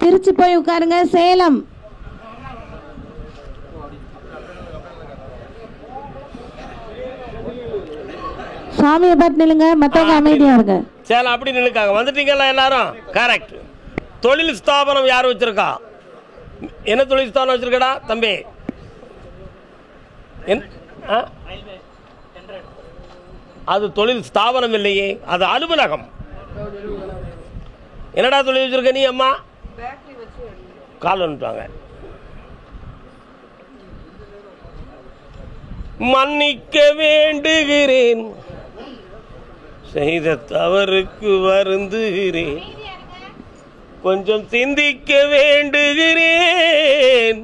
திருச்சி போய் உட்காருங்க. சேலம். சாமியை பார்த்து நில்லுங்க, மற்றவங்க அமைதியா இருங்க. சேலம் அப்படி நில்லுக்காங்க. வந்துட்டீங்களா எல்லாரும்? கரெக்ட். தொழில் ஸ்தாபனம் யார் வச்சிருக்கா? என்ன தொழில் ஸ்தாபனம் வச்சிருக்கடா தம்பி? அது தொழில் ஸ்தாபனம் இல்லையே, அது அலுவலகம். என்னடா தொழில் வச்சிருக்க நீ? அம்மா கால் வந்துட்டாங்க. மன்னிக்க வேண்டுகிறேன், செய்த தவறுக்கு வருந்துகிறேன், கொஞ்சம் சிந்திக்க வேண்டுகிறேன்.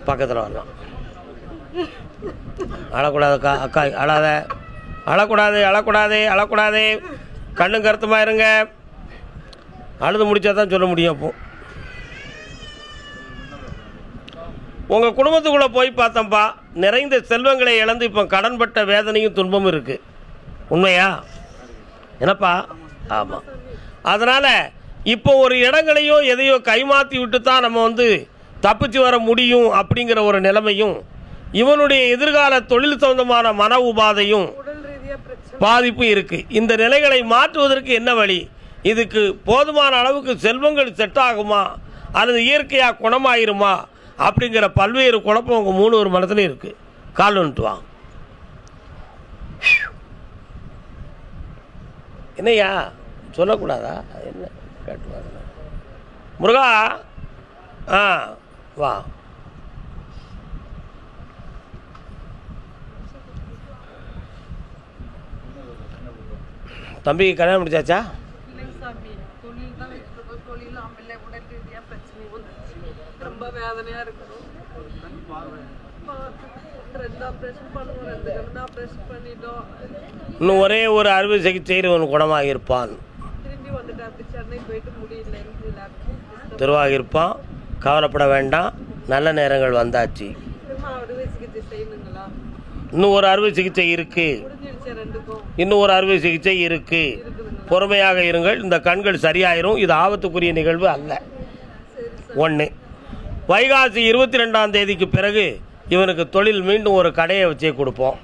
பக்கத்தில் வரலாம். அழக்கூடாது அக்கா, அழாத, அழக்கூடாது, அழக்கூடாது, அழக்கூடாது. கண்ணும் கருத்துமா இருங்க. அழுது முடிச்சா தான் சொல்ல முடியும். அப்போ உங்கள் குடும்பத்துக்குள்ளே போய் பார்த்தப்பா, நிறைந்த செல்வங்களை இழந்து இப்போ கடன்பட்ட வேதனையும் துன்பமும் இருக்குது. உண்மையா என்னப்பா? ஆமாம். அதனால் இப்போ ஒரு இடங்களையோ எதையோ கைமாற்றி விட்டு தான் நம்ம தப்பிச்சு வர முடியும் அப்படிங்கிற ஒரு நிலைமையும், இவனுடைய எதிர்கால தொழில் சம்பந்தமான மன உபாதையும் பாதிப்பும் இருக்குது. இந்த நிலைகளை மாற்றுவதற்கு என்ன வழி? இதுக்கு போதுமான அளவுக்கு செல்வங்கள் செட் ஆகுமா அல்லது இயற்கையாக குணமாயிருமா அப்படிங்கிற பல்வேறு குழப்பம் உங்கள் 3 ஒரு மனசுலையும் இருக்குது. கால் வந்துட்டு வா. என்னையா சொல்லக்கூடாதா? என்ன கேட்டுவாங்க முருகா? வா. தம்பி கல்யாணம் முடிச்சாச்சா? இன்னும் ஒரே ஒரு அறுவை சிகிச்சை குணமாக இருப்பான், திருவாக இருப்பான். கவலைப்பட வேண்டாம், நல்ல நேரங்கள் வந்தாச்சு. இன்னும் ஒரு அறுவை சிகிச்சை இருக்கு, இன்னும் ஒரு அறுவை சிகிச்சை இருக்கு. பொறுமையாக இருங்கள், இந்த கண்கள் சரியாயிரும். இது ஆபத்துக்குரிய நிகழ்வு அல்ல. 1 வைகாசி 22ஆம் தேதிக்கு பிறகு இவனுக்கு தொழில் மீண்டும் ஒரு கடையை வச்சே கொடுப்போம்.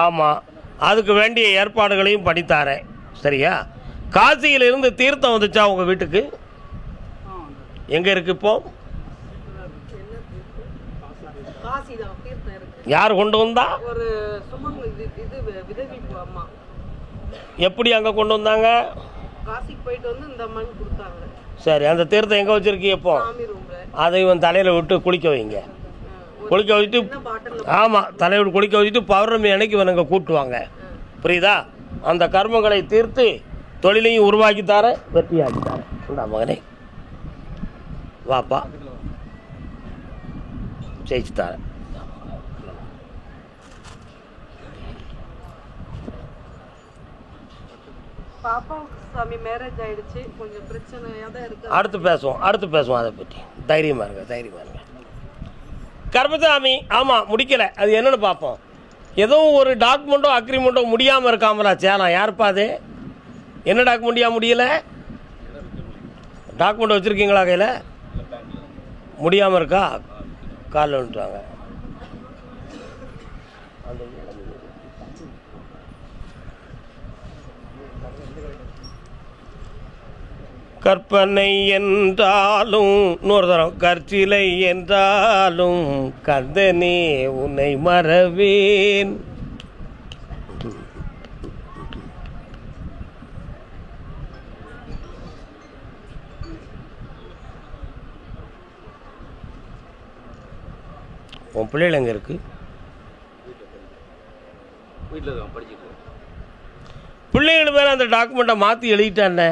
ஆமாம், அதுக்கு வேண்டிய ஏற்பாடுகளையும் பண்ணித்தாரேன். சரியா? காசியிலிருந்து தீர்த்தம் வந்துச்சா உங்கள் வீட்டுக்கு? எங்கே இருக்கு இப்போ? யார் கொண்டு வந்தா? எப்படி அங்கே கொண்டு வந்தாங்க? சரி, அந்த தீர்த்தம் எங்கே வச்சிருக்கீங்க இப்போ? அதை இவன் தலையில் விட்டு குளிக்க வைங்க. குளிக்க வச்சுட்டு, ஆமாம், தலையை விட்டு குளிக்க வச்சுட்டு பௌர்ணமி அன்னைக்கு இவனுங்க கூட்டுவாங்க. புரியுதா? அந்த கர்மங்களை தீர்த்து தொழிலையும் உருவாக்கி தர, வெற்றியாக்கி தர. மகனே வாப்பா, ஜெயிச்சு தர. அடுத்து பேசுவோம் அதை பற்றி. தைரியமா இருங்க. கர்மசாமி ஆமாம் முடிக்கலை, அது என்னன்னு பார்ப்போம். ஏதோ ஒரு டாக்குமெண்ட்டோ அக்ரிமெண்ட்டோ முடியாமல் இருக்காமலா சேலம்? யாருப்பா அது? என்ன டாக்குமெண்ட்டியா முடியலை? டாக்குமெண்ட் வச்சுருக்கீங்களா கையில்? முடியாமல் இருக்கா? காலில் வந்துட்டாங்க. கற்பனை என்றாலும் இன்னொரு தரம் கற்சிலை என்றாலும் கந்தனே உன்னை மறவேன். உன் பிள்ளைகள் எங்கே இருக்கு? பிள்ளைகள் மேலே அந்த டாக்குமெண்ட்டை மாற்றி எழுதிட்டானே,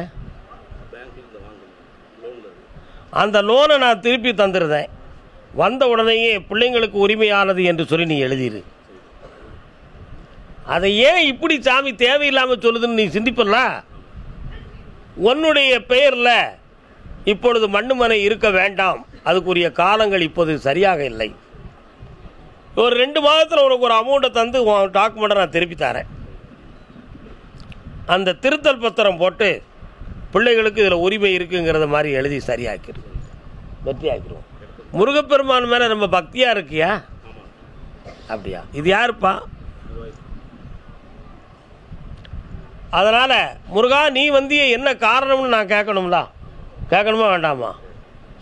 அந்த லோனை நான் திருப்பி தந்துடுறேன். வந்த உடனேயே பிள்ளைங்களுக்கு உரிமையானது என்று சொல்லி நீ எழுதிடு. அதை ஏன் இப்படி சாமி தேவையில்லாமல் சொல்லுதுன்னு நீ சிந்திப்பல. உன்னுடைய பெயரில் இப்பொழுது மண்ணு மனை இருக்க வேண்டாம், அதுக்குரிய காலங்கள் இப்போது சரியாக இல்லை. ஒரு 2 மாதத்தில் உனக்கு ஒரு அமௌண்ட்டை தந்து உன் டாக்குமெண்ட்டை நான் திருப்பி தரேன். அந்த திருத்தல் பத்திரம் போட்டு பிள்ளைகளுக்கு இதில் உரிமை இருக்குங்கிறத மாதிரி எழுதி சரியாக்கிடும், வெற்றி ஆக்கிடுவோம். முருகப்பெருமான் மேலே நம்ம பக்தியாக இருக்கியா? அப்படியா? இது யாருப்பா? அதனால் முருகா நீ வந்திய என்ன காரணம்னு நான் கேட்கணும்ல, கேட்கணுமா வேண்டாமா?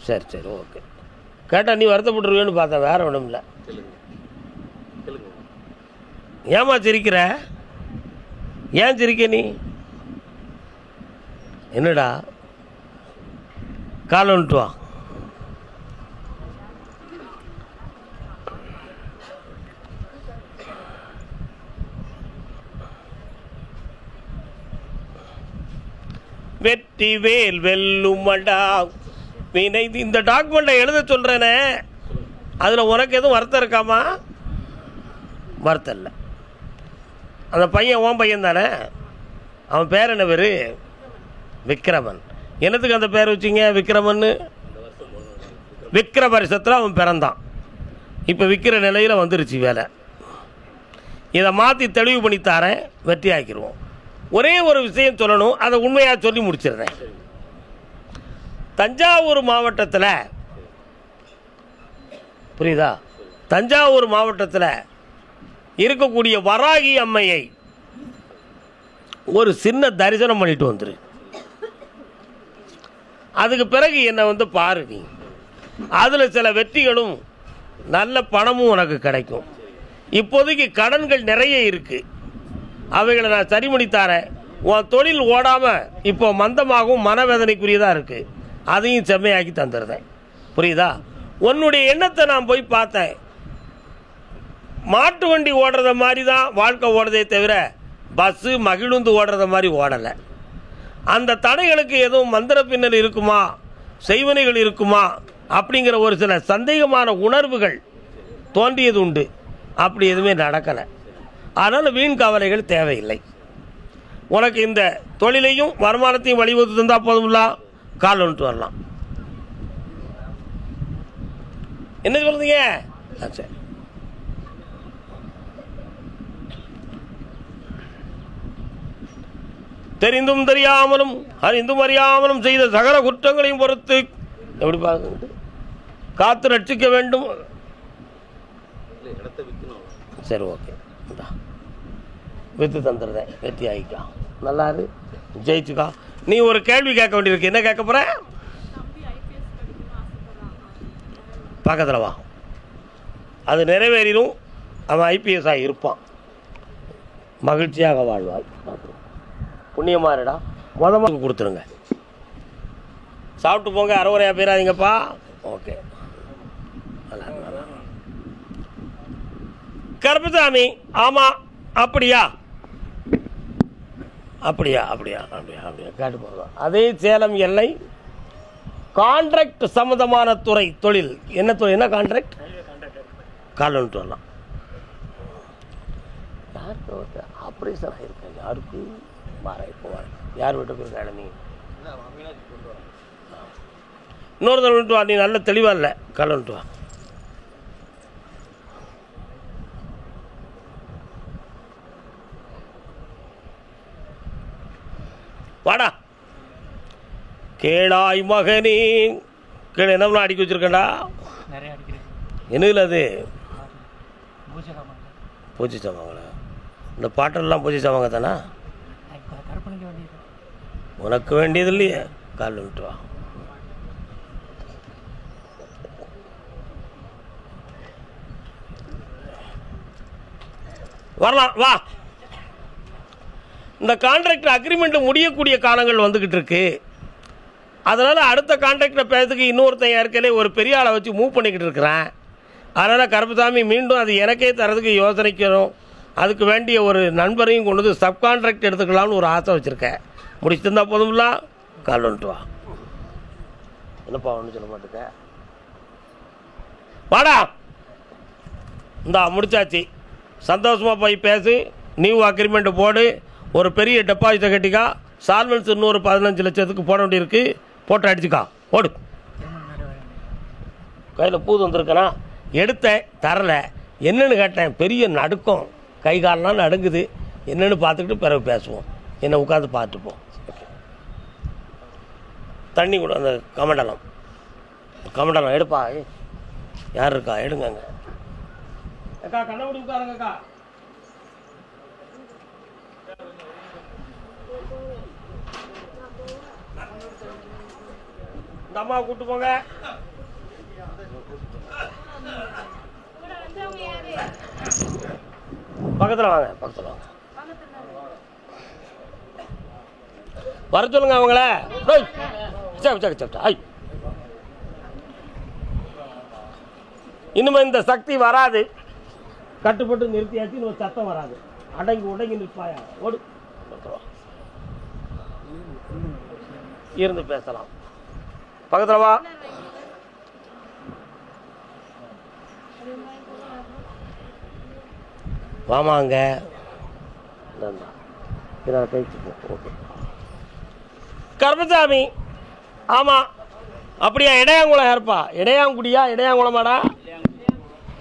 சரி சரி ஓகே. கேட்டால் நீ வருத்தப்பட்டுருவேன்னு பார்த்தேன், வேற ஒன்றும் இல்லை. ஏமா சிரிக்கிற? ஏன் சிரிக்க நீ? என்னடா கால் வந்துட்டு வா. வெற்றி வேல் வெல்லுமடா வினை. இந்த டாக்குமெண்ட்டை எழுத சொல்கிறேனே, அதில் உனக்கு எதுவும் வருத்தம் இருக்காமா? வருத்தம் இல்லை. அந்த பையன் உன் பையன் தானே? அவன் பேர் என்ன பேர்? விக்ரமன். என்னத்துக்கு அந்த பேர் வச்சிங்க விக்ரமன்னு? விக்கிர வருஷத்தில் அவன் பிறந்தான். இப்போ விற்கிற நிலையில் வந்துருச்சு வேலை. இதை மாற்றி தெளிவு பண்ணித்தாரேன், வெற்றி ஆக்கிடுவோம். ஒரே ஒரு விஷயம் சொல்லணும், அதை உண்மையாக சொல்லி முடிச்சிடுறேன். தஞ்சாவூர் மாவட்டத்தில், புரியுதா, தஞ்சாவூர் மாவட்டத்தில் இருக்கக்கூடிய வராகி அம்மையை ஒரு சின்ன தரிசனம் பண்ணிட்டு வந்துரு. அதுக்கு பிறகு என்னை பாரு நீ. அதில் சில வெற்றிகளும் நல்ல பணமும் உனக்கு கிடைக்கும். இப்போதைக்கு கடன்கள் நிறைய இருக்கு, அவைகளை நான் சரி பண்ணி தரேன். உன் தொழில் ஓடாமல் இப்போ மந்தமாகவும் மனவேதனைக்குரியதாக இருக்குது, அதையும் செம்மையாக்கி தந்துடுறேன். புரியுதா? உன்னுடைய எண்ணத்தை நான் போய் பார்த்தேன். மாட்டு வண்டி ஓடுறத மாதிரி தான் வாழ்க்கை ஓடுதே தவிர பஸ்ஸு மகிழுந்து ஓடுறத மாதிரி ஓடலை. அந்த தடைகளுக்கு எதுவும் மந்திர பின்னல் இருக்குமா, செய்வனைகள் இருக்குமா அப்படிங்கிற ஒரு சில சந்தேகமான உணர்வுகள் தோன்றியது உண்டு. அப்படி எதுவுமே நடக்கலை. அதனால் வீண் கவலைகள் தேவையில்லை. உனக்கு இந்த தொழிலையும் வருமானத்தையும் வழிவகுத்து தந்தால் போதும்ல, கால் வந்துட்டு வரலாம். என்ன சொல்றீங்க? சரி. தெரிந்தும் தெரியாமலும் அறிந்தும் அறியாமலும் செய்த சகல குற்றங்களையும் பொறுத்து எப்படி பார்க்க காத்து ரட்சிக்க வேண்டும். சரி ஓகே, வித்து தந்துடுறேன், வெற்றி ஆகிக்கா. நல்லாரு, ஜெயிச்சுக்கா. நீ ஒரு கேள்வி கேட்க வேண்டியிருக்கு. என்ன கேட்க போற? பக்கத்தில் வா, அது நிறைவேறிடும். அவன் ஐபிஎஸ் ஆகி இருப்பான், மகிழ்ச்சியாக வாழ்வாய். புண்ணியமானடா, மொதமாக கொடுத்துருங்க. சாப்பிட்டு போங்க, அரைவரையா போயிடாதீங்கப்பா. ஓகே. கருப்பசாமி, ஆமாம் அப்படியா அப்படியா அப்படியா அப்படியா அப்படியா கேட்டு போகிறோம். அதே சேலம் எல்லை கான்ட்ராக்ட் சம்மந்தமான துறை தொழில். என்ன தொழில்? என்ன கான்ட்ராக்ட்? கால் வந்துட்டு வரலாம். யாருக்கு ஆப்ரேஷன் ஆகிருக்கேன்? யாருக்கு மாறேன்? இப்போ வரேன். யார் விட்டு போயிருக்காங்க? நீ இன்னொருத்தர் விட்டு வா. நீ நல்ல தெளிவாக இல்லை, கால் வந்துட்டு வா. வாடா. கேளாய் மகனே. கீழே என்ன அடிக்க வச்சிருக்கேன்டா? என்னது அது? பூச்சி சாமாங்களா? இந்த பாட்டெல்லாம் பூச்சி சாமாங்க தானா? உனக்கு வேண்டியது இல்லையே. கால் விட்டு வா. வரலாம், வா. இந்த கான்ட்ராக்ட் அக்ரிமெண்ட் முடியக்கூடிய காலங்கள் வந்துக்கிட்டு இருக்கு. அதனால் அடுத்த கான்ட்ராக்டில் பேசுறதுக்கு இன்னொருத்தன் ஏற்கனவே ஒரு பெரிய ஆளை வச்சு மூவ் பண்ணிக்கிட்டு இருக்கிறேன். அதனால் கருப்பசாமி மீண்டும் அது எனக்கே தரதுக்கு யோசனைக்கணும். அதுக்கு வேண்டிய ஒரு நண்பரையும் கொண்டு வந்து சப் கான்ட்ராக்ட் எடுத்துக்கலாம்னு ஒரு ஆசை வச்சுருக்கேன். முடிச்சுட்டு இருந்தால் போதும்ல, கால் வந்துட்டு வா. என்னப்பா ஒன்றும் சொல்ல மாட்டேங்க, வாடா. இந்தா முடிச்சாச்சு, சந்தோஷமாக போய் பேசு. நியூ அக்ரிமெண்ட்டு போடு. ஒரு பெரிய டெபாசிட்டை கட்டிக்கா. சால்வன்ஸ் இன்னொரு 15 லட்சத்துக்கு போட வேண்டியிருக்கு. போட்டு அடிச்சுக்கா, போடு. கையில் பூ வந்துருக்கனா? எடுத்தேன், தரலை. என்னன்னு கேட்டேன். பெரிய நடுக்கம், கை காலெலாம் நடுங்குது. என்னன்னு பார்த்துக்கிட்டு பிறகு பேசுவோம். என்னை உட்காந்து பார்த்துப்போம். தண்ணி கூட அந்த கமண்டலம் எடுப்பா. யார் இருக்கா? எடுங்கங்க. அக்கா கண்ணபடி உட்காருங்கக்கா. இந்த அம்மாவை கூப்பிட்டு போங்க. பக்கத்தில் வாங்க, பக்கத்தில் வாங்க. வர சொல்லுங்க அவங்கள. இனிமே இந்த சக்தி வராது. கட்டுப்பட்டு நிறுத்தியாச்சு. இன்னும் சத்தம் வராது. அடங்கி உடங்கி நிற்பாயா. ஓடு, இருந்து பேசலாம். பக்கத்தில் வா. வாமாங்க. ஓகே. கருப்பசாமி. ஆமாம், அப்படியா? இடையாங்குளம் யாருப்பா? இடையாங்குடியா? இடையாங்குளமாடா?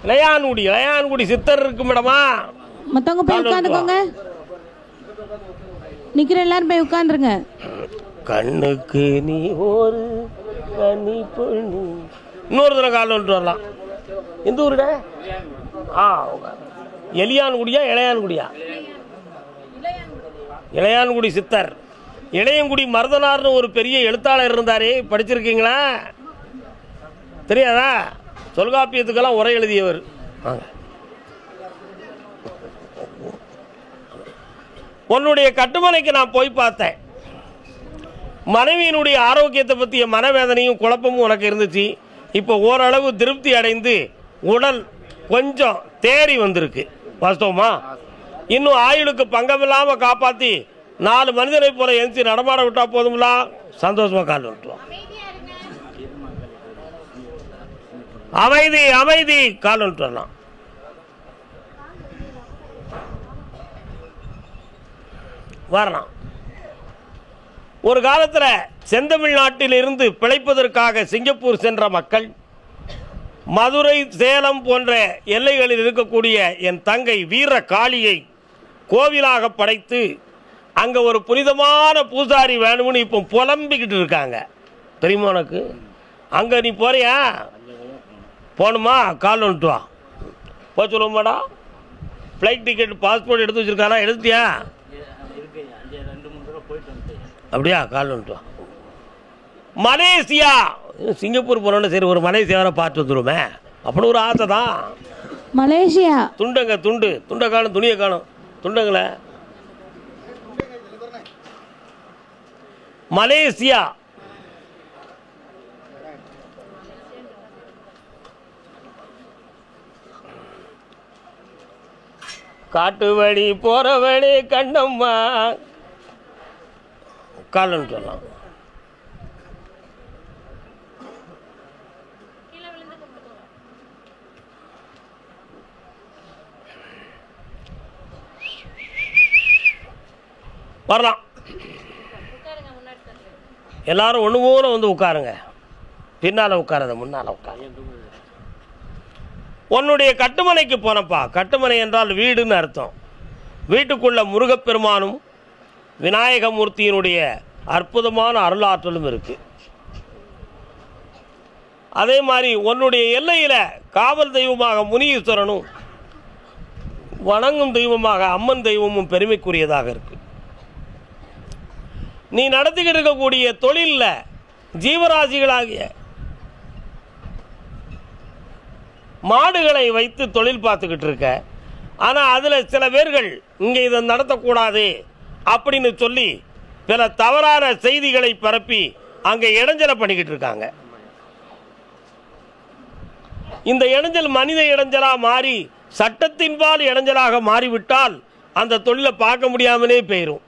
இளையான்குடி சித்தர் இருக்கும் இடமா? மற்றவங்க போய் உட்காந்துக்கோங்க. நிக்கிற எல்லாரும் போய் உட்காந்துருங்க. கண்ணுக்கு நீ ஒரு கனி பொண்ணு. இன்னொரு தடவை காலில் வந்துட்டு வரலாம். எந்த ஊருட? எலியான்குடியா இளையான்குடியா? இளையான்குடி சித்தர். இளையங்குடி மருதனார்னு ஒரு பெரிய எழுத்தாளர் இருந்தாரே, படிச்சிருக்கீங்களா? தெரியாதா? தொல்காப்பியத்துக்கெல்லாம் உரை எழுதியவர். உன்னுடைய கட்டுமனைக்கு நான் போய் பார்த்தேன். மனைவியினுடைய ஆரோக்கியத்தை பற்றிய மனவேதனையும் குழப்பமும் உனக்கு இருந்துச்சு. இப்போ ஓரளவு திருப்தி அடைந்து உடல் கொஞ்சம் தேறி வந்திருக்கு. வாஸ்தவமா? இன்னும் ஆயுளுக்கு பங்கமில்லாமல் காப்பாற்றி 4 மனிதனை போல எந்திச்சு நடமாட விட்டா போதுங்களா? சந்தோஷமா கால் விட்டுருவோம். அமைதி அமைதி. கால் விட்டு வரலாம். வரலாம். ஒரு காலத்தில் செந்தமிழ்நாட்டில் இருந்து பிழைப்பதற்காக சிங்கப்பூர் சென்ற மக்கள் மதுரை, சேலம் போன்ற எல்லைகளில் இருக்கக்கூடிய என் தங்கை வீர காளியை கோவிலாக படைத்து அங்கே ஒரு புனிதமான பூசாரி வேணும்னு இப்போ புலம்பிக்கிட்டு இருக்காங்க. தெரியுமா உனக்கு? அங்கே நீ போறியா? போகணுமா? கால் வந்துட்டு வா. போக சொல்லுவோமாடா. ஃப்ளைட் டிக்கெட், பாஸ்போர்ட் எடுத்து வச்சுருக்கானா? எடுத்துட்டியா? அப்படியா? கால் வந்துட்டு வா. மலேசியா, சிங்கப்பூர் போனோன்னு சரி ஒரு மலேசியாவை பார்த்து வந்துடுமே அப்படின்னு ஒரு ஆசை தான். மலேசியா துண்டங்க, துண்டை காணும், துணியை காணும். துண்டங்கள மலேசியா. காட்டு வழி போற வழி கண்ணம்மா. காலன்னு சொல்லலாம். வரலாம். எல்லாரும் ஒன்று போல வந்து உட்காருங்க. பின்னால் உட்காரத, முன்னால் உட்காரு. உன்னுடைய கட்டுமனைக்கு போனப்பா. கட்டுமனை என்றால் வீடுன்னு அர்த்தம். வீட்டுக்குள்ள முருகப்பெருமானும் விநாயகமூர்த்தியினுடைய அற்புதமான அருளாற்றலும் இருக்கு. அதே மாதிரி உன்னுடைய எல்லையில் காவல் தெய்வமாக முனீஸ்வரனும் வணங்கும் தெய்வமாக அம்மன் தெய்வமும் பெருமைக்குரியதாக இருக்கு. நீ நடத்திக்கிட்டு இருக்கக்கூடிய தொழிலில் ஜீவராசிகளாகிய மாடுகளை வைத்து தொழில் பார்த்துக்கிட்டு இருக்க. ஆனால் அதில் சில பேர்கள் இங்கே இதை நடத்தக்கூடாது அப்படின்னு சொல்லி சில தவறான செய்திகளை பரப்பி அங்கே இடைஞ்சலை பண்ணிக்கிட்டு இருக்காங்க. இந்த இடைஞ்சல் மனித இடைஞ்சலாக மாறி சட்டத்தின்பால் இடைஞ்சலாக மாறிவிட்டால் அந்த தொழிலை பார்க்க முடியாமலே போயிடும்.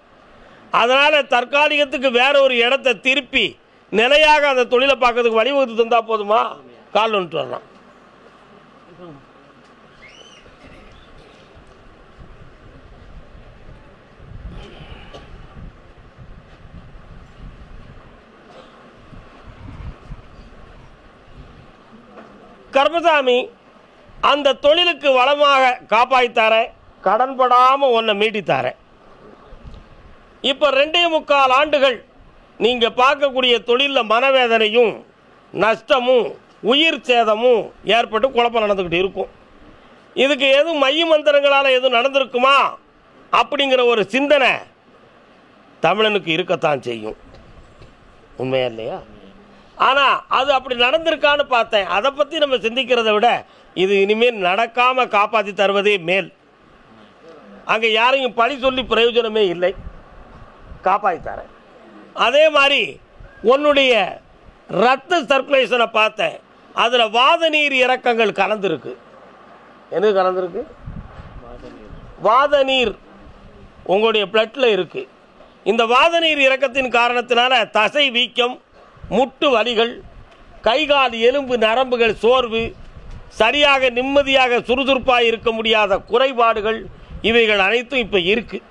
அதனால் தற்காலிகத்துக்கு வேற ஒரு இடத்தை திருப்பி நிலையாக அந்த தொழிலை பார்க்கறதுக்கு வழிவகுத்து தந்தா போதுமா? கால் வந்துட்டு வரலாம். கருப்பசாமி, அந்த தொழிலுக்கு வளமாக காப்பாற்றித்தாரேன், கடன்படாமல் உன்னை மீட்டித்தாரேன். இப்போ 2.25 ஆண்டுகள் நீங்கள் பார்க்கக்கூடிய தொழிலில் மனவேதனையும் நஷ்டமும் உயிர் சேதமும் ஏற்பட்டு குழப்பம் நடந்துக்கிட்டு இருக்கும். இதுக்கு எதுவும் மைய மந்திரங்களால் எதுவும் நடந்திருக்குமா அப்படிங்கிற ஒரு சிந்தனை தமிழனுக்கு இருக்கத்தான் செய்யும். உண்மையா இல்லையா? ஆனால் அது அப்படி நடந்திருக்கான்னு பார்த்தேன். அதை பற்றி நம்ம சிந்திக்கிறத விட இது இனிமேல் நடக்காமல் காப்பாற்றி தருவதே மேல். அங்கே யாரையும் பழி சொல்லி பிரயோஜனமே இல்லை, காப்பாற்றி தரேன். அதே மாதிரி உன்னுடைய ரத்த சர்க்குலேஷனை பார்த்தேன், அதில் வாத நீர் இறக்கங்கள் கலந்துருக்கு. என்ன கலந்துருக்கு? வாத நீர் உங்களுடைய பிளட்டில் இருக்குது. இந்த வாத நீர் இறக்கத்தின் காரணத்தினால தசை வீக்கம், முட்டு வலிகள், கைகால் எலும்பு நரம்புகள் சோர்வு, சரியாக நிம்மதியாக சுறுசுறுப்பாக இருக்க முடியாத குறைபாடுகள், இவைகள் அனைத்தும் இப்போ இருக்குது.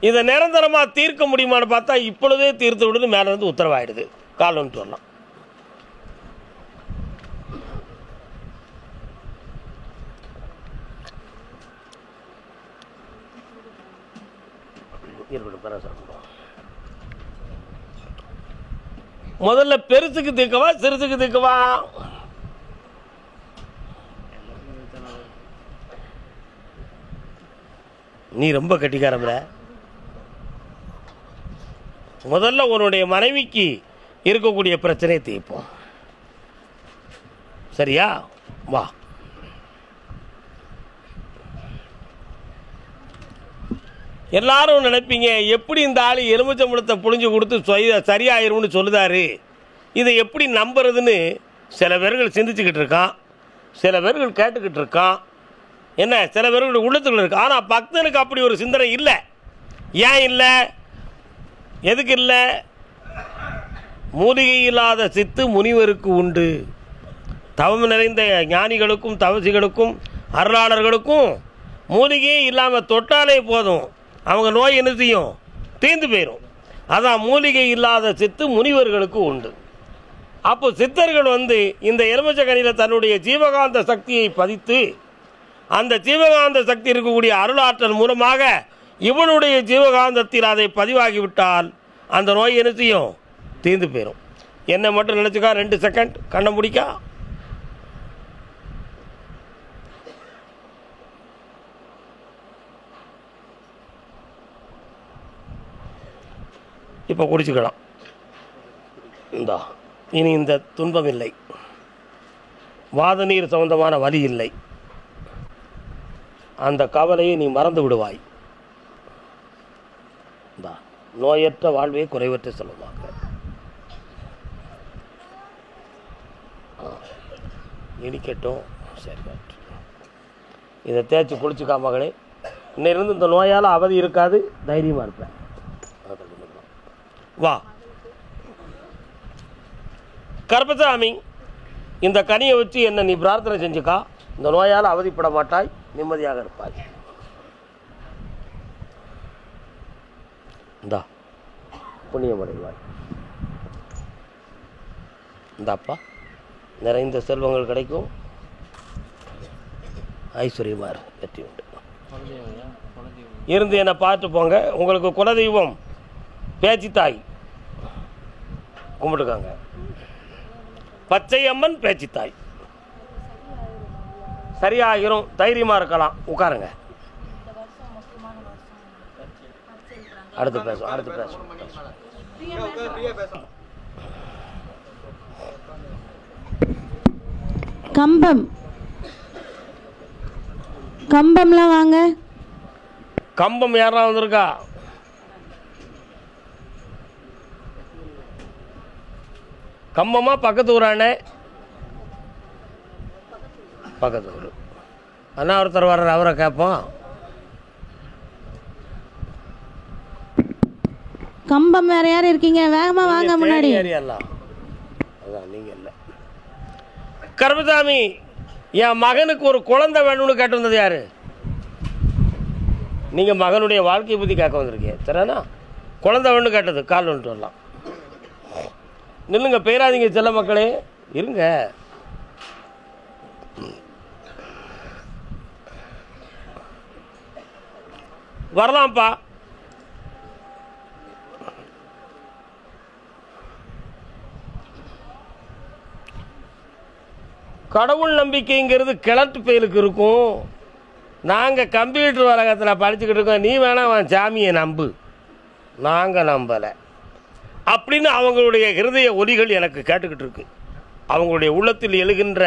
இதை நிரந்தரமாக தீர்க்க முடியுமான்னு பார்த்தா இப்பொழுதே தீர்த்து விடுது மேலேருந்து உத்தரவாயிடுது. காலம்னு சொல்லலாம். முதல்ல பெருசுக்கு தீர்க்கவா சிறுசுக்கு தீர்க்கவா? நீ ரொம்ப கட்டிக்காரம்ல. முதல்ல உன்னுடைய மனைவிக்கு இருக்கக்கூடிய பிரச்சனையை தீர்ப்போம். சரியா? வா. எல்லாரும் நினைப்பீங்க, எப்படி இந்த ஆள் எலுமிச்சம்பழத்தை புழிஞ்சு கொடுத்து சரியாயிரும்னு சொல்லுதாரு, இதை எப்படி நம்புறதுன்னு சில பேர்கள் சிந்திச்சுக்கிட்டு இருக்கான், சில பேர்கள் கேட்டுக்கிட்டு இருக்கான். என்ன, சில பேர்களுடைய உள்ளத்துக்குள்ள இருக்கு. ஆனால் பக்தனுக்கு அப்படி ஒரு சிந்தனை இல்லை. ஏன் இல்லை? எதுக்கு இல்லை? மூலிகை இல்லாத சித்து முனிவருக்கு உண்டு. தவம் நிறைந்த ஞானிகளுக்கும் தவசிகளுக்கும் அருளாளர்களுக்கும் மூலிகையே இல்லாமல் தொட்டாலே போதும், அவங்க நோய் என்ன செய்யும்? தீர்ந்து போயிடும். அதான் மூலிகை இல்லாத சித்து முனிவர்களுக்கு உண்டு. அப்போ சித்தர்கள் இந்த எலுமிச்சக்கனியில் தன்னுடைய ஜீவகாந்த சக்தியை பதித்து, அந்த ஜீவகாந்த சக்தி இருக்கக்கூடிய அருளாற்றல் மூலமாக இவனுடைய ஜீவகாந்தத்தில் அதை பதிவாகிவிட்டால் அந்த நோய் என்ன செய்யும்? தீர்ந்து போயிடும். என்னை மட்டும் நினச்சிக்கா, 2 செகண்ட் கண்ணை முடிக்கா. இப்போ குடிச்சுக்கலாம். இந்தா, இனி இந்த துன்பம் இல்லை, வாத நீர் சம்பந்தமான வலி இல்லை, அந்த கவலையை நீ மறந்து விடுவாய். இந்தா, நோயற்ற வாழ்வே குறைவற்ற செல்வமாக. இடிக்கட்டும். சரி, இதை தேய்ச்சி குளிச்சுக்கா மகளே. இன்னிலிருந்து இந்த நோயால் அவதி இருக்காது, தைரியமாக இருப்பேன். வா கருப்பசாமி, இந்த கனியை வச்சு என்ன நீ பிரார்த்தனை செஞ்சுக்கா. இந்த நோயால் அவதிப்பட மாட்டாய், நிம்மதியாக இருப்பாய். இந்தா, புண்ணியமடைவாய். இந்தாப்பா, நிறைந்த செல்வங்கள் கிடைக்கும், ஐஸ்வர்யமாக வெற்றி உண்டு. இருந்து என்னை பார்த்து போங்க. உங்களுக்கு குலதெய்வம் பேச்சித்தாய் கும்பிட்டுக்காங்க. பச்சையம்மன் பேச்சித்தாய். சரியாகிரும், தைரியமாக இருக்கலாம். உட்காருங்க. அடுத்து பேசுவோம், அடுத்து பேசுவோம். கம்பம், கம்பம்லாம் வாங்க. கம்பம் யாரா வந்திருக்கா? கம்பமா பக்கத்து ஊரானே? பக்கத்து ஊர். அண்ணா ஒருத்தர் வர்றார், அவரை கேட்போம். கம்பம் வேற யாரும் இருக்கீங்க? வேகமா வாங்க முன்னாடி. அதான் நீங்க இல்லை. கருப்பசாமி, என் மகனுக்கு ஒரு குழந்தை வேணும்னு கேட்டு வந்தது யாரு? நீங்க மகனுடைய வாழ்க்கையை பற்றி கேட்க வந்திருக்கீங்க. சரிண்ணா? குழந்தை வேணும்னு கேட்டது. கால் வந்துட்டு வரலாம். நில்லுங்க, பேராதீங்க செல்ல மக்களே, இருங்க. வரலாம்ப்பா. கடவுள் நம்பிக்கைங்கிறது கிழட்டு பயலுக்கு இருக்கும். நாங்கள் கம்ப்யூட்டர் உலகத்தில் படிச்சுக்கிட்டு இருக்கோம், நீ வேணா அவன் சாமியை நம்பு, நாங்கள் நம்பலை அப்படின்னு அவங்களுடைய ஹிருதய ஒலிகள் எனக்கு கேட்டுக்கிட்டு இருக்கு. அவங்களுடைய உள்ளத்தில் எழுகின்ற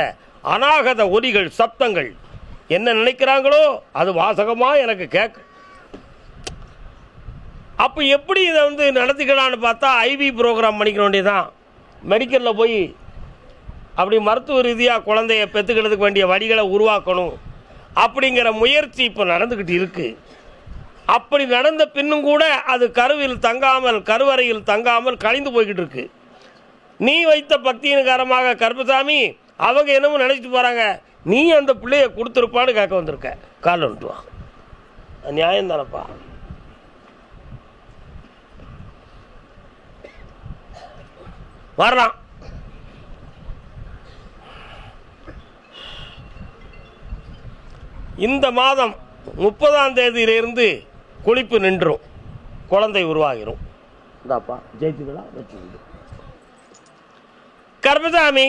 அநாகத ஒலிகள், சப்தங்கள் என்ன நினைக்கிறாங்களோ அது வாசகமாக எனக்கு கேட்க. அப்போ எப்படி இதை நடத்திக்கலான்னு பார்த்தா ஐவி ப்ரோக்ராம் பண்ணிக்க வேண்டியதான். மெடிக்கலில் போய் அப்படி மருத்துவ ரீதியாக குழந்தைய பெற்றுக்கிறதுக்கு வேண்டிய வழிகளை உருவாக்கணும் அப்படிங்கிற முயற்சி இப்போ நடந்துக்கிட்டு இருக்கு. அப்படி நடந்த பின்னும் கூட அது கருவில் தங்காமல், கருவறையில் தங்காமல் கழிந்து போய்கிட்டு இருக்கு. நீ வைத்த பக்தியின் காரணமாக கருப்பசாமி அவங்க என்னமோ நினைச்சிட்டு போகிறாங்க, நீ அந்த பிள்ளைய கொடுத்துருப்பான்னு கேட்க வந்திருக்க. காலில் வந்துட்டு வா, நியாயம் தானப்பா. வரலாம். இந்த மாதம் 30ஆம் தேதியிலிருந்து குளிப்பு நின்றும், குழந்தை உருவாகிரும். இந்தாப்பா ஜெயிச்சுங்களா வச்சுக்கிட்டு கர்மசாமி.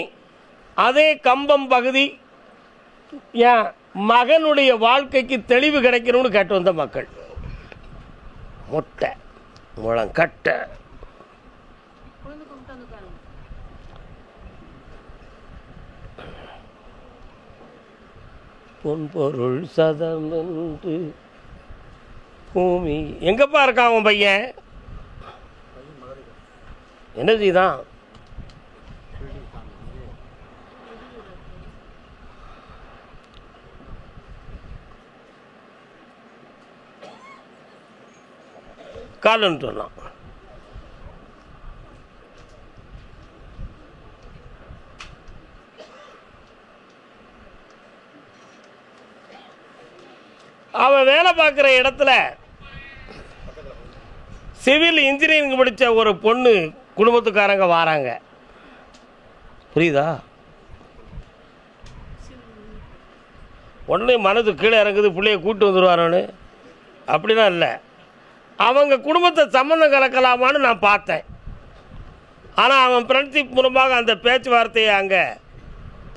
அதே கம்பம் பகுதி என் மகனுடைய வாழ்க்கைக்கு தெளிவு கிடைக்கணும்னு கேட்டு வந்த மக்கள், மொட்டை முழம் கட்ட பொன்பொருள் சதம் என்று பூமி. எங்கப்பா இருக்கான் அவன் பையன்? என்ன செய்தான்? காலன்னு சொன்னான். அவன் வேலை பார்க்குற இடத்துல சிவில் இன்ஜினியரிங் படித்த ஒரு பொண்ணு குடும்பத்துக்காரங்க வராங்க. புரியுதா? உடனே மனது கீழே இறங்குது, பிள்ளைய கூப்பிட்டு வந்துடுவாரோன்னு. அப்படிலாம் இல்லை. அவங்க குடும்பத்தை சம்மந்தம் கலக்கலாமான்னு நான் பார்த்தேன். ஆனால் அவன் ஃப்ரெண்ட்ஷிப் மூலமாக அந்த பேச்சுவார்த்தையை அங்கே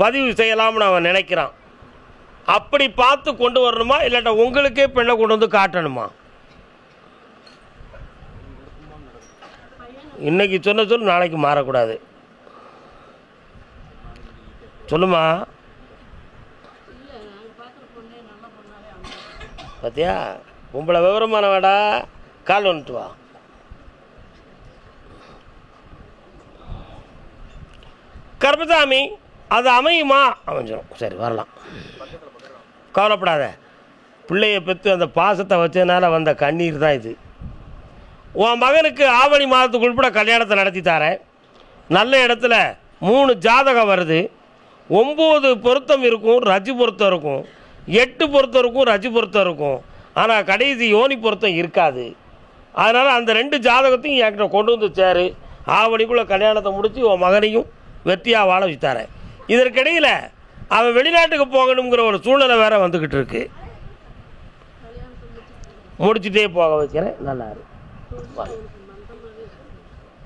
பதிவு செய்யலாம்னு அவன் நினைக்கிறான். அப்படி பார்த்து கொண்டு வரணுமா, இல்லாட்டா உங்களுக்கே பெண்ணை கொண்டு வந்து காட்டணுமா? இன்னைக்கு சொன்ன சொல்லு நாளைக்கு மாறக்கூடாது. சொல்லுமா. பார்த்தியா, உங்களை விவரமான வேடா. கால் வந்துட்டு வா. கர்மசாமி அது அமையுமா? அமைஞ்சிடும். சரி வரலாம், கவலைப்படாத. பிள்ளையை பெற்று அந்த பாசத்தை வச்சதுனால வந்த கண்ணீர் தான் இது. உன் மகனுக்கு ஆவணி மாதத்துக்குள்பட கல்யாணத்தை நடத்தி தரேன். நல்ல இடத்துல 3 ஜாதகம் வருது. 9 பொருத்தம் இருக்கும், ரஜி பொருத்தம் இருக்கும். 8 பொருத்தம் இருக்கும், ரஜி பொருத்தம் இருக்கும். ஆனால் கடைசி யோனி பொருத்தம் இருக்காது. அதனால் அந்த 2 ஜாதகத்தையும் என்கிட்ட கொண்டு வந்து சேரு. ஆவணிக்குள்ளே கல்யாணத்தை முடித்து உன் மகனையும் வெற்றியாக வாழ வச்சுத்தாரேன். இதற்கிடையில் அவன் வெளிநாட்டுக்கு போகணுங்கிற ஒரு சூழ்நிலை வேற வந்துக்கிட்டு இருக்கு. முடிச்சுட்டே போக வைக்கிறேன். நல்லா இருக்கு,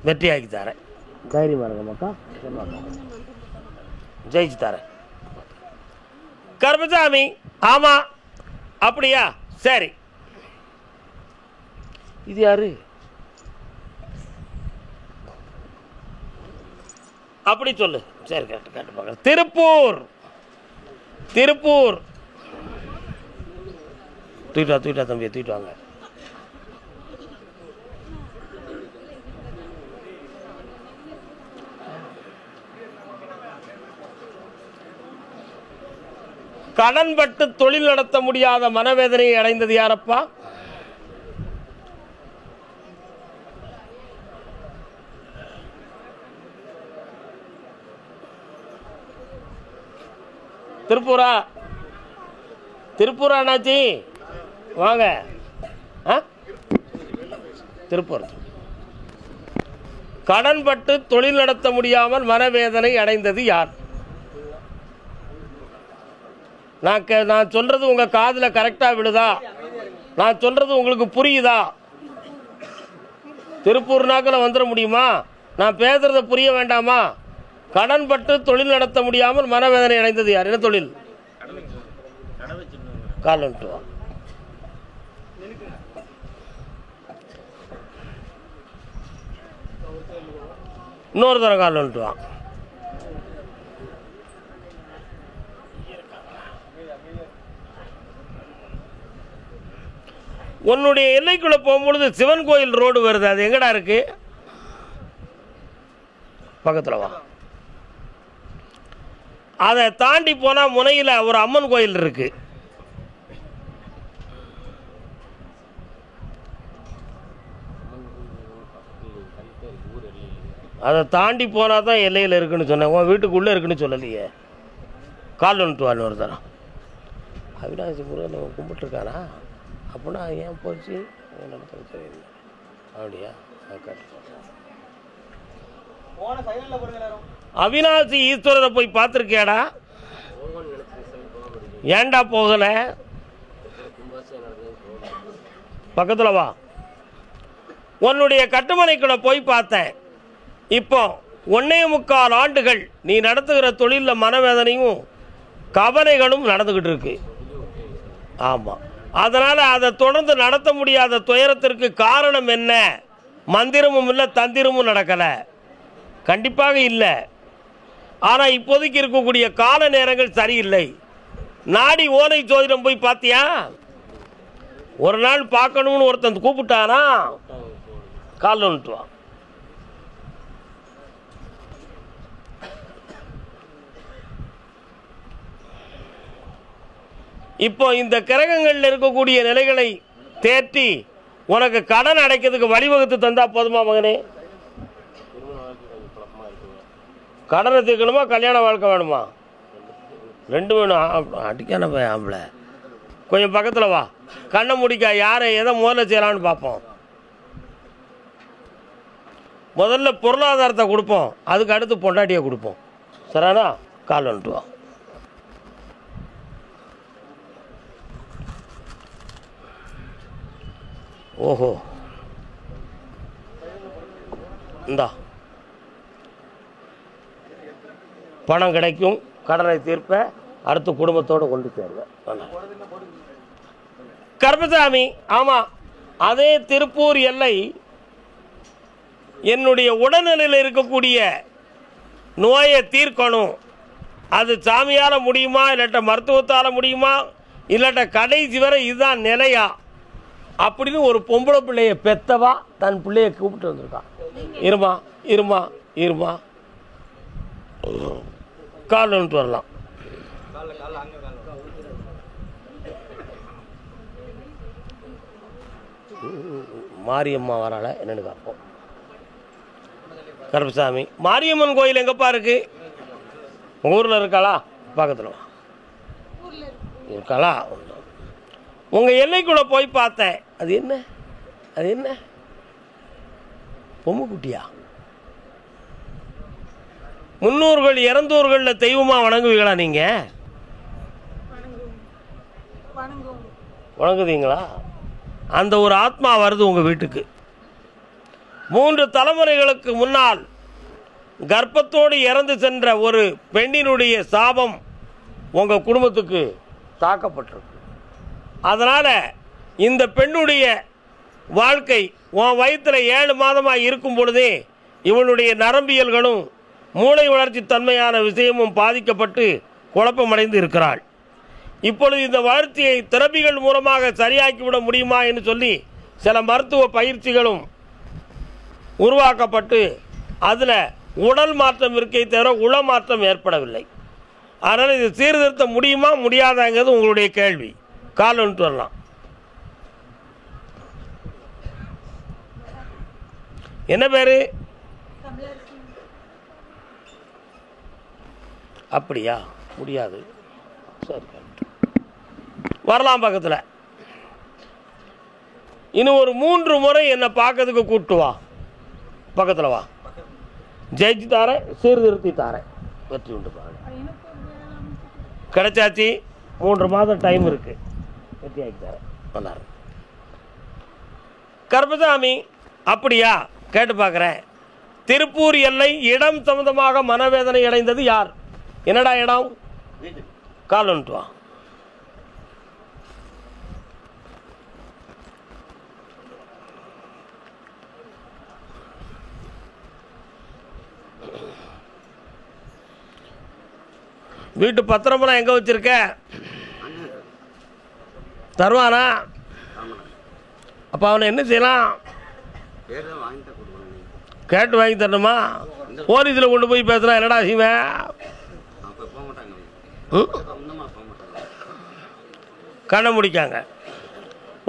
வெற்றியாக்கி தரேன். தைரியமாக இருக்க மக்கா, ஜெயிச்சு தரேன். கர்மசாமி ஆமாம் அப்படியா? சரி. இது யாரு? அப்படி சொல்லு. சரி கேட்டு கேட்டு பார்க்க. திருப்பூர். திருப்பூர் தூக்கிட்டா தம்பியை தூக்கிட்டு வாங்க. கடன்பட்டு தொழில் நடத்த முடியாத மனவேதனையை அடைந்தது யாரப்பா? திருப்பூரா? திருப்பூரா அண்ணாச்சி வாங்க. திருப்பூர். கடன்பட்டு தொழில் நடத்த முடியாமல் மனவேதனை அடைந்தது யார்? நான் சொல்றது உங்க காதுல கரெக்டா விடுதா? நான் சொல்றது உங்களுக்கு புரியுதா? திருப்பூர் நாக்கில் வந்துட முடியுமா? நான் பேசுறத புரிய வேண்டாமா? கடன் பட்டு தொழில் நடத்த முடியாமல் மனவேதனை அடைந்தது யார்? என்ன தொழில்? கால் வந்துட்டு வா. இன்னொரு தரம் கால் வந்துட்டு வா. உன்னுடைய எல்லைக்குள்ள போகும்பொழுது சிவன் கோயில் ரோடு வருது. அது எங்கடா இருக்கு? பக்கத்தில் வா. அதை தாண்டி போனா முனையில் ஒரு அம்மன் கோயில் இருக்கு. அதை தாண்டி போனா தான் எல்லையில் இருக்குன்னு சொன்னேன். உன் வீட்டுக்குள்ளே இருக்குன்னு சொல்லலையே. கால் வந்துட்டு வான்னு ஒரு தரம். அவினாசி முருகன் கும்பிட்டுருக்கானா? அப்படின்னா ஏன் போச்சு? தெரியல. அப்படியா? அவினாசி ஈஸ்வரரை போய் பார்த்துருக்கியாடா? ஏன்டா போகல? பக்கத்தில் வா. உன்னுடைய கட்டுமனைக்குள்ள போய் பார்த்தேன். இப்போ 1.25 ஆண்டுகள் நீ நடத்துகிற தொழிலில் மனவேதனையும் கவலைகளும் நடந்துக்கிட்டு இருக்கு. ஆமாம். அதனால் அதை தொடர்ந்து நடத்த முடியாத துயரத்திற்கு காரணம் என்ன? மந்திரமும் இல்லை, தந்திரமும் நடக்கலை. கண்டிப்பாக இல்லை. ஆனால் இப்போதைக்கு இருக்கக்கூடிய கால நேரங்கள் சரியில்லை. நாடி ஓலை ஜோதிடம் போய் பார்த்தியா? ஒரு நாள் பார்க்கணும்னு ஒருத்தன் கூப்பிட்டானா? கால் வந்துட்டு வா. இப்போ இந்த கிரகங்களில் இருக்கக்கூடிய நிலைகளை தேற்றி உனக்கு கடன் அடைக்கிறதுக்கு வழிவகுத்து தந்தா போதுமா மகனே? கடனை தீர்க்கணுமா, கல்யாண வாழ்க்கை வேணுமா? 2 வேணும். அடிக்கான ஆம்பளை கொஞ்சம் பக்கத்தில் வா. கண்ணை முடிக்கா. யாரை எதை முதல்ல செய்யலான்னு பார்ப்போம். முதல்ல பொருளாதாரத்தை கொடுப்போம், அதுக்கு அடுத்து பொண்டாட்டியை கொடுப்போம். சரிண்ணா? கால் வந்துட்டு வா. ஓஹோ, இந்தா பணம் கிடைக்கும், கடனை தீர்ப்ப, அடுத்து குடும்பத்தோடு கொண்டு சேருவேன். கருப்பசாமி, ஆமாம், அதே திருப்பூர் எல்லை. என்னுடைய உடல்நிலையில் இருக்கக்கூடிய நோயை தீர்க்கணும். அது சாமியால் முடியுமா, இல்லாட்ட மருத்துவத்தால் முடியுமா, இல்லாட்ட கடைசி வரை இதுதான் நிலையா அப்படின்னு ஒரு பொம்பளை பிள்ளைய பெத்தவா தன் பிள்ளைய கூப்பிட்டு வந்திருக்கான். இருமா இருமா இருமா, கால் வந்துட்டு வரலாம். மாரியம்மா வரால என்னன்னு பார்ப்போம். கருப்பசாமி, மாரியம்மன் கோயில் எங்கப்பா இருக்கு? ஊரில் இருக்காளா? பக்கத்தில் இருக்காளா? உங்கள் எல்லைக்குள்ளே போய் பார்த்தேன். அது என்ன? அது என்ன பொம்மை குட்டியா? முன்னோர்கள் இறந்தோர்களில் தெய்வமாக வணங்குவீங்களா? நீங்கள் வணங்குவீங்களா? அந்த ஒரு ஆத்மா வருது உங்கள் வீட்டுக்கு. 3 தலைமுறைகளுக்கு முன்னால் கர்ப்பத்தோடு இறந்து சென்ற ஒரு பெண்ணினுடைய சாபம் உங்கள் குடும்பத்துக்கு தாக்கப்பட்டிருக்கு. அதனால் இந்த பெண்ணுடைய வாழ்க்கை உன் வயிற்றில் 7 மாதமாக இருக்கும் பொழுதே இவனுடைய நரம்பியல்களும் மூளை வளர்ச்சி தன்மையான விஷயமும் பாதிக்கப்பட்டு குழப்பமடைந்து இருக்கிறாள். இப்பொழுது இந்த வளர்ச்சியை தெரபிகள் மூலமாக சரியாக்கிவிட முடியுமா என்று சொல்லி சில மருத்துவ பயிற்சிகளும் உருவாக்கப்பட்டு அதில் உடல் மாற்றம் இருக்கே தவிர உள மாற்றம் ஏற்படவில்லை. அதனால் இது சீர்திருத்த முடியுமா முடியாதாங்கிறது உங்களுடைய கேள்வி. கால் வந்துட்டு வரலாம். என்ன பேரு? அப்படியா? முடியாது. சரி, வரலாம் பக்கத்தில். இன்னும் ஒரு 3 முறை என்னை பார்க்கறதுக்கு கூப்பிட்டு வா. பக்கத்தில் வா. ஜெயிச்சு தாரேன், சீர்திருத்தி தாரேன், வெற்றி உண்டு பாருங்க. கிடைச்சாச்சு. 3 மாதம் டைம் இருக்கு. வெற்றி ஆக்கி தரேன். நல்லா இருக்கு. கருப்பசாமி அப்படியா கேட்டு பார்க்குறேன். திருப்பூர் எல்லை இடம் சம்பந்தமாக மனவேதனை அடைந்தது யார்? என்னடா இடம்? கால் வந்துட்டு வா. வீட்டு பத்திரமெல்லாம் எங்கே வச்சிருக்க? தருவானா? அப்போ அவனை என்ன செய்யலாம்? கேட்டு வாங்கி தரணுமா? போலீஸில் கொண்டு போய் பேசுனா என்னடா செய்வேன்? கண்ண முடிக்காங்க.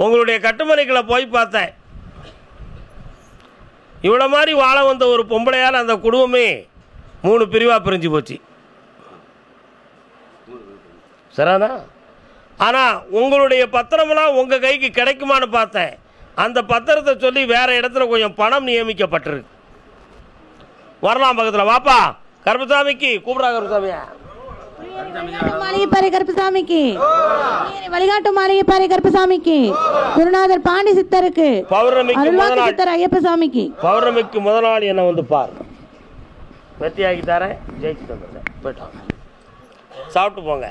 உங்களுடைய கட்டுமனைகளை போய் பார்த்தேன். இவ்வளோ மாதிரி வாழ வந்த ஒரு பொம்பளையால் அந்த குடும்பமே 3 பிரிவாக பிரிஞ்சு போச்சு. சரிண்ணா? ஆனால் உங்களுடைய பத்திரமெல்லாம் உங்கள் கைக்கு கிடைக்குமான்னு பார்த்தேன். அந்த பத்திரத்தை சொல்லி வேற இடத்துல கொஞ்சம் பணம் நியமிக்கப்பட்டிருக்கு. வரலாம் பக்கத்தில். வாப்பா கருப்பசாமிக்கு கூப்பிடா. கருப்பசாமியா மாளிகை பாறை கருப்பசாமிக்கு, வழிகாட்டு மாளிகை பாறை கருப்பசாமிக்கு, குருநாதர் பாண்டி சித்தருக்கு, அருள்வாக்கு சித்தர் ஐயப்பசாமிக்கு. பௌர்ணமிக்கு முதல் நாள் என்ன வந்து பார். வெற்றியாக்கி தரேன். ஜெயிச்சு தந்துடுறேன். போயிட்டாங்க. சாப்பிட்டு போங்க.